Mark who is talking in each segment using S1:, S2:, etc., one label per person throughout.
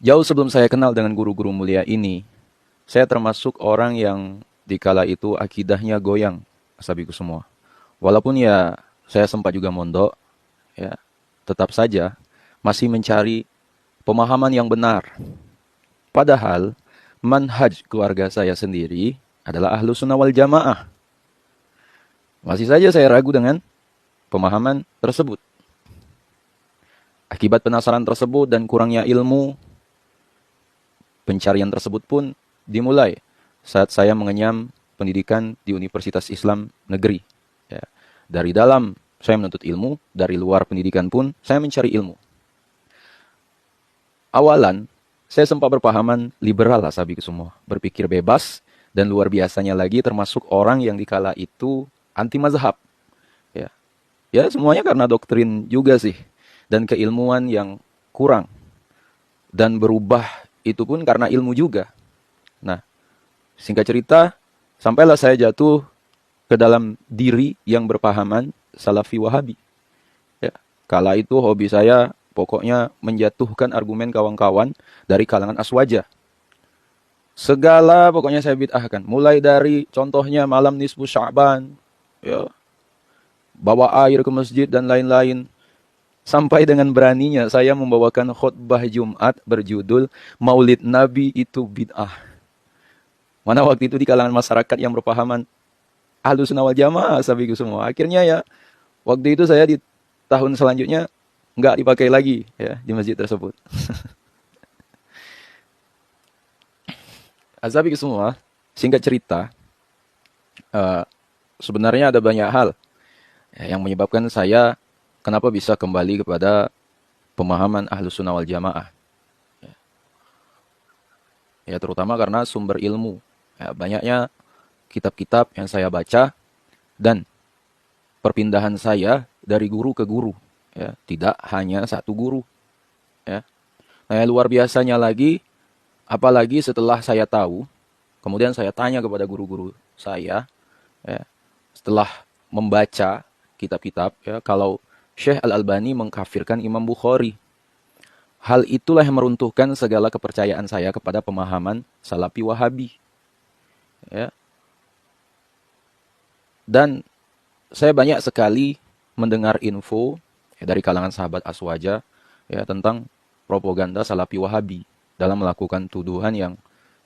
S1: Jauh sebelum saya kenal dengan guru-guru mulia ini, saya termasuk orang yang dikala itu akidahnya goyang, sabiku semua. Walaupun ya saya sempat juga mondok, ya tetap saja masih mencari pemahaman yang benar. Padahal manhaj keluarga saya sendiri adalah ahlu sunnah wal jamaah. Masih saja saya ragu dengan pemahaman tersebut. Akibat penasaran tersebut dan kurangnya ilmu, pencarian tersebut pun dimulai saat saya mengenyam pendidikan di Universitas Islam Negeri. Ya. Dari dalam saya menuntut ilmu, dari luar pendidikan pun saya mencari ilmu. Awalan, saya sempat berpahaman liberal lah sabi semua. Berpikir bebas, dan luar biasanya lagi termasuk orang yang dikala itu anti mazhab. Ya, ya semuanya karena doktrin juga sih. Dan keilmuan yang kurang. Dan berubah itu pun karena ilmu juga. Nah, singkat cerita, sampailah saya jatuh ke dalam diri yang berpahaman Salafi Wahabi. Ya, kala itu hobi saya pokoknya menjatuhkan argumen kawan-kawan dari kalangan aswaja. Segala pokoknya saya bid'ahkan. Mulai dari contohnya malam nisfu Sya'ban, ya, bawa air ke masjid dan lain-lain. Sampai dengan beraninya saya membawakan khutbah Jumat berjudul Maulid Nabi itu bid'ah. Mana waktu itu di kalangan masyarakat yang berpahaman Ahlus Sunnah wal Jamaah sabiku semua. Akhirnya ya waktu itu saya di tahun selanjutnya nggak dipakai lagi ya di masjid tersebut. Sabiku semua, singkat cerita, eh, sebenarnya ada banyak hal ya, yang menyebabkan saya kenapa bisa kembali kepada pemahaman Ahlus Sunnah wal Jamaah. Ya terutama karena sumber ilmu. Ya, banyaknya kitab-kitab yang saya baca dan perpindahan saya dari guru ke guru. Ya, tidak hanya satu guru. Ya. Nah, yang luar biasanya lagi, apalagi setelah saya tahu, kemudian saya tanya kepada guru-guru saya, ya, setelah membaca kitab-kitab, ya, kalau Syekh Al-Albani mengkafirkan Imam Bukhari. Hal itulah yang meruntuhkan segala kepercayaan saya kepada pemahaman Salafi Wahabi. Ya. Dan saya banyak sekali mendengar info ya, dari kalangan sahabat Aswaja ya, tentang propaganda Salafi Wahabi dalam melakukan tuduhan yang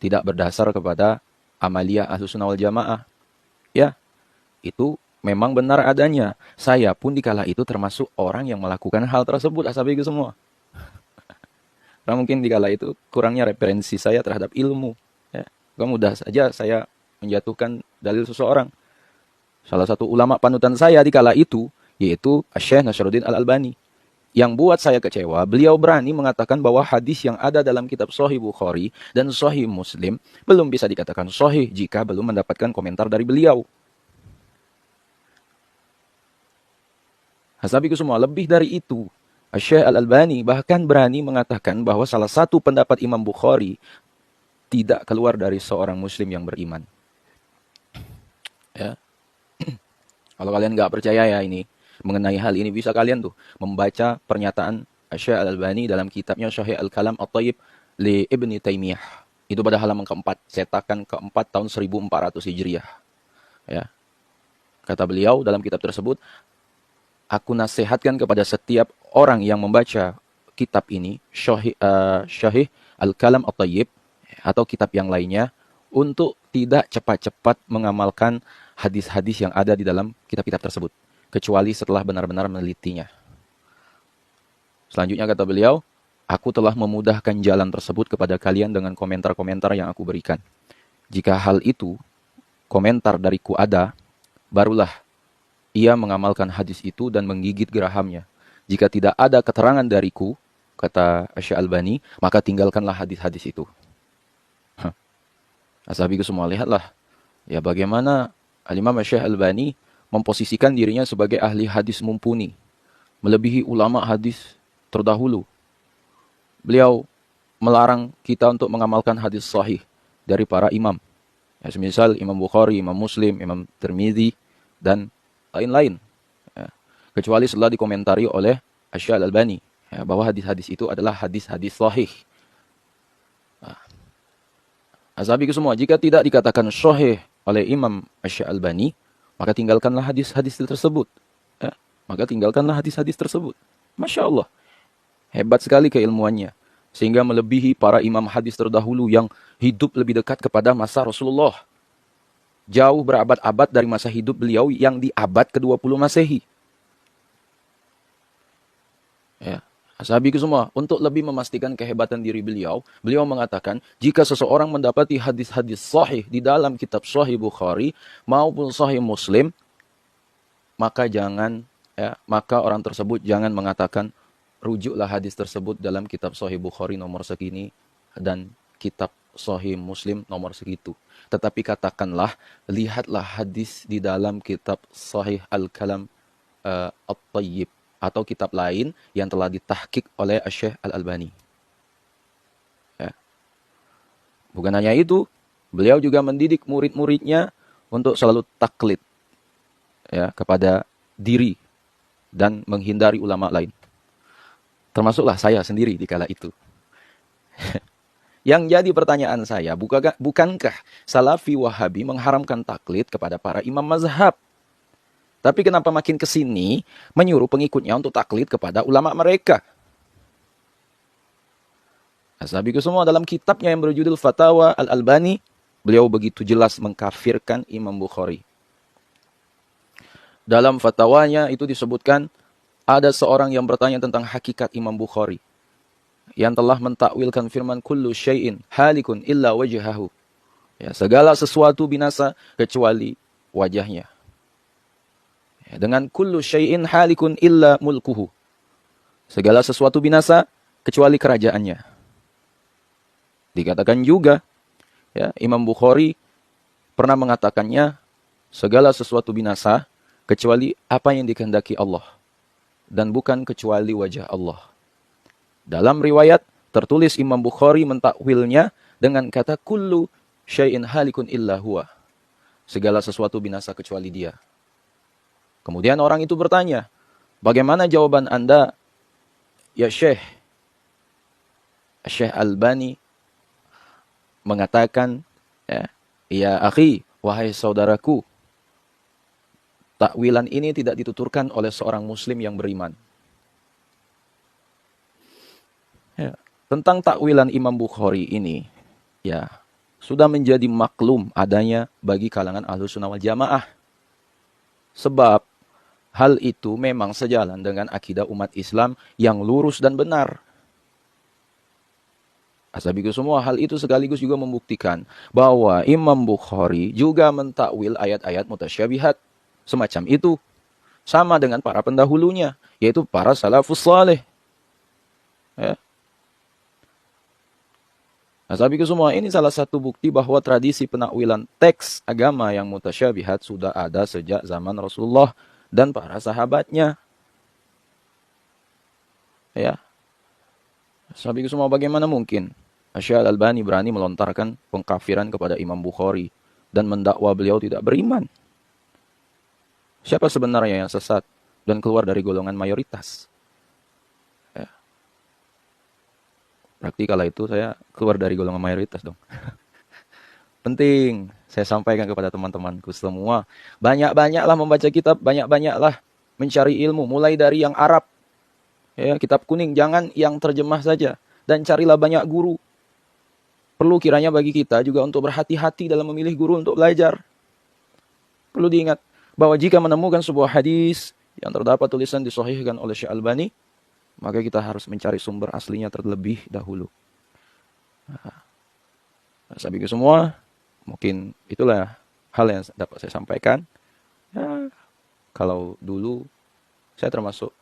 S1: tidak berdasar kepada amaliyah Ahlus Sunnah wal Jamaah. Ya, itu memang benar adanya. Saya pun di kala itu termasuk orang yang melakukan hal tersebut, asabiku semua. Karena mungkin di kala itu kurangnya referensi saya terhadap ilmu. Ya. Mudah saja saya menjatuhkan dalil seseorang. Salah satu ulama panutan saya di kala itu, yaitu Syekh Nasruddin Al-Albani. Yang buat saya kecewa, beliau berani mengatakan bahwa hadis yang ada dalam kitab Sahih Bukhari dan Sahih Muslim belum bisa dikatakan sahih jika belum mendapatkan komentar dari beliau. Hasabiku semua, lebih dari itu. Syekh Al-Albani bahkan berani mengatakan bahwa salah satu pendapat Imam Bukhari tidak keluar dari seorang muslim yang beriman. Ya. Kalau kalian nggak percaya ya ini mengenai hal ini, bisa kalian tuh membaca pernyataan Syekh Al-Albani dalam kitabnya Syahih Al-Kalam At-Thayyib li Ibni Taimiyah. Itu pada halaman keempat, cetakan keempat tahun 1400 Hijriah. Ya. Kata beliau dalam kitab tersebut, aku nasihatkan kepada setiap orang yang membaca kitab ini, Syahih Al-Kalam At-Thayyib, atau kitab yang lainnya, untuk tidak cepat-cepat mengamalkan hadis-hadis yang ada di dalam kitab-kitab tersebut. Kecuali setelah benar-benar menelitinya. Selanjutnya kata beliau, aku telah memudahkan jalan tersebut kepada kalian dengan komentar-komentar yang aku berikan. Jika hal itu, komentar dariku ada, barulah ia mengamalkan hadis itu dan menggigit gerahamnya. Jika tidak ada keterangan dariku, kata Syekh Albani, maka tinggalkanlah hadis-hadis itu. Ashabiku semua, lihatlah ya bagaimana Al-Imam Syekh Albani memposisikan dirinya sebagai ahli hadis mumpuni, melebihi ulama hadis terdahulu. Beliau melarang kita untuk mengamalkan hadis sahih dari para imam. Ya, semisal Imam Bukhari, Imam Muslim, Imam Tirmidzi, dan lain-lain. Ya, kecuali setelah dikomentari oleh Syekh Al-Albani ya, bahwa hadis-hadis itu adalah hadis-hadis sahih. Azabiku semua, jika tidak dikatakan sahih oleh Imam Asy-Albani, maka tinggalkanlah hadis-hadis tersebut. Ya, maka tinggalkanlah hadis-hadis tersebut. Masya Allah, hebat sekali keilmuannya. Sehingga melebihi para imam hadis terdahulu yang hidup lebih dekat kepada masa Rasulullah. Jauh berabad-abad dari masa hidup beliau yang di abad ke-20 Masehi. Ya. Ashabiku semua, untuk lebih memastikan kehebatan diri beliau, beliau mengatakan, jika seseorang mendapati hadis-hadis sahih di dalam kitab Sahih Bukhari maupun Sahih Muslim, maka maka orang tersebut jangan mengatakan rujuklah hadis tersebut dalam kitab Sahih Bukhari nomor segini dan kitab Sahih Muslim nomor segitu. Tetapi katakanlah, lihatlah hadis di dalam kitab Sahih Al-Kalam At-Tayyib atau kitab lain yang telah ditahqiq oleh Syekh Al-Albani. Ya. Bukan hanya itu, beliau juga mendidik murid-muridnya untuk selalu taklid ya, kepada diri dan menghindari ulama lain. Termasuklah saya sendiri di kala itu. Yang jadi pertanyaan saya, bukankah Salafi Wahabi mengharamkan taklid kepada para imam mazhab? Tapi kenapa makin kesini menyuruh pengikutnya untuk taklid kepada ulama mereka? Ashabiku semua, dalam kitabnya yang berjudul Fatawa Al-Albani, beliau begitu jelas mengkafirkan Imam Bukhari. Dalam fatwanya itu disebutkan, ada seorang yang bertanya tentang hakikat Imam Bukhari, yang telah mentakwilkan firman kullu syai'in halikun illa wajhahu. Ya, segala sesuatu binasa kecuali wajahnya. Ya, dengan kullu syai'in halikun illa mulkuhu. Segala sesuatu binasa kecuali kerajaannya. Dikatakan juga, ya, Imam Bukhari pernah mengatakannya, segala sesuatu binasa kecuali apa yang dikehendaki Allah, dan bukan kecuali wajah Allah. Dalam riwayat tertulis Imam Bukhari mentakwilnya dengan kata kullu syai'in halikun illa huwa. Segala sesuatu binasa kecuali dia. Kemudian orang itu bertanya, bagaimana jawaban Anda, ya Syekh? Syekh Albani mengatakan, ya akhi, wahai saudaraku, takwilan ini tidak dituturkan oleh seorang muslim yang beriman. Ya, tentang takwilan Imam Bukhari ini, ya, sudah menjadi maklum adanya bagi kalangan Ahlussunnah wal Jamaah. Sebab hal itu memang sejalan dengan akidah umat Islam yang lurus dan benar. Ashabiku semua, hal itu sekaligus juga membuktikan bahwa Imam Bukhari juga mentakwil ayat-ayat mutasyabihat semacam itu, sama dengan para pendahulunya, yaitu para salafus saleh. Ya. Ashabiku semua, ini salah satu bukti bahwa tradisi penakwilan teks agama yang mutasyabihat sudah ada sejak zaman Rasulullah dan para sahabatnya. Ya. Ashabiku semua, bagaimana mungkin Syekh Al-Albani berani melontarkan pengkafiran kepada Imam Bukhari dan mendakwa beliau tidak beriman? Siapa sebenarnya yang sesat dan keluar dari golongan mayoritas? Ya. Berarti kala itu saya keluar dari golongan mayoritas dong. Penting saya sampaikan kepada teman-temanku semua. Banyak-banyaklah membaca kitab, banyak-banyaklah mencari ilmu. Mulai dari yang Arab, ya, kitab kuning, jangan yang terjemah saja. Dan carilah banyak guru. Perlu kiranya bagi kita juga untuk berhati-hati dalam memilih guru untuk belajar. Perlu diingat bahwa jika menemukan sebuah hadis yang terdapat tulisan disahihkan oleh Syekh Albani, maka kita harus mencari sumber aslinya terlebih dahulu. Nah, sahabatku semua, mungkin itulah hal yang dapat saya sampaikan. Ya, kalau dulu saya termasuk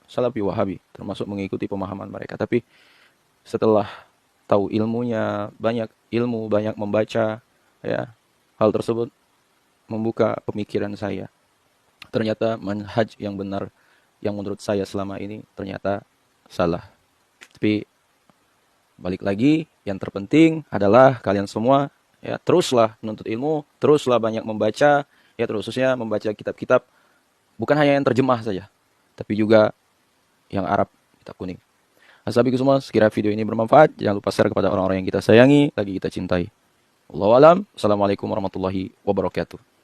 S1: Salafi Wahabi, termasuk mengikuti pemahaman mereka. Tapi setelah tahu ilmunya, banyak ilmu, banyak membaca, ya, hal tersebut membuka pemikiran saya. Ternyata manhaj yang benar, yang menurut saya selama ini ternyata salah. Tapi balik lagi, yang terpenting adalah kalian semua, ya, teruslah menuntut ilmu, teruslah banyak membaca, ya, terusnya membaca kitab-kitab, bukan hanya yang terjemah saja, tapi juga yang Arab, kitab kuning. Ashabiku semua, sekiranya video ini bermanfaat, jangan lupa share kepada orang-orang yang kita sayangi, lagi kita cintai. Wallahu alam. Assalamualaikum warahmatullahi wabarakatuh.